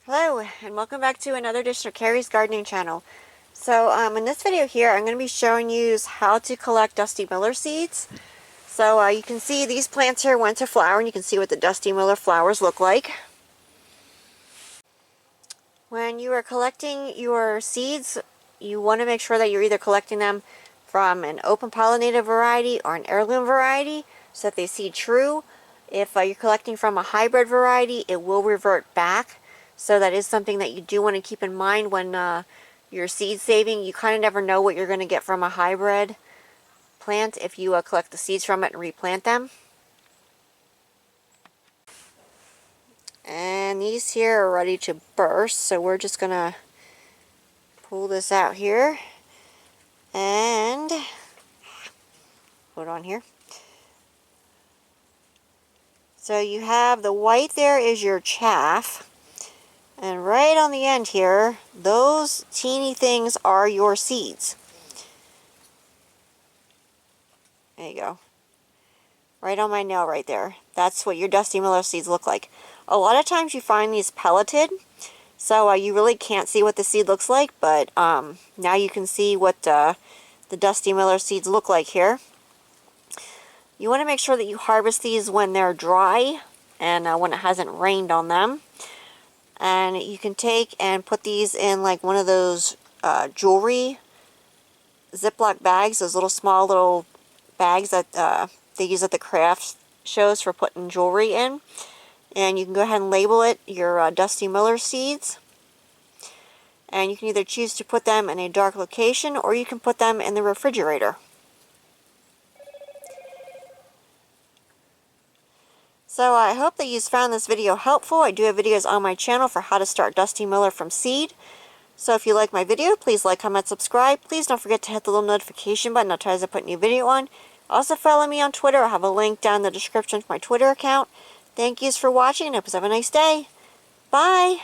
Hello, and welcome back to another edition of Carrie's Gardening Channel. So in this video here, I'm going to be showing you how to collect Dusty Miller seeds. So you can see these plants here went to flower, and you can see what the Dusty Miller flowers look like. When you are collecting your seeds, you want to make sure that you're either collecting them from an open pollinated variety or an heirloom variety, so that they seed true. If you're collecting from a hybrid variety, it will revert back. So that is something that you do want to keep in mind when you're seed saving. You kind of never know what you're going to get from a hybrid plant if you collect the seeds from it and replant them. And these here are ready to burst, so we're just going to pull this out here and hold on here. So you have the white there is your chaff. And right on the end here, those teeny things are your seeds. There you go. Right on my nail right there. That's what your Dusty Miller seeds look like. A lot of times you find these pelleted, so you really can't see what the seed looks like, but now you can see what the Dusty Miller seeds look like here. You want to make sure that you harvest these when they're dry and when it hasn't rained on them. And you can take and put these in like one of those jewelry Ziploc bags, those small little bags that they use at the craft shows for putting jewelry in. And you can go ahead and label it your Dusty Miller seeds. And you can either choose to put them in a dark location or you can put them in the refrigerator. So I hope that you found this video helpful. I do have videos on my channel for how to start Dusty Miller from seed. So if you like my video, please like, comment, subscribe. Please don't forget to hit the little notification button notify as I put a new video on. Also follow me on Twitter. I'll have a link down in the description to my Twitter account. Thank yous for watching and I hope you have a nice day. Bye!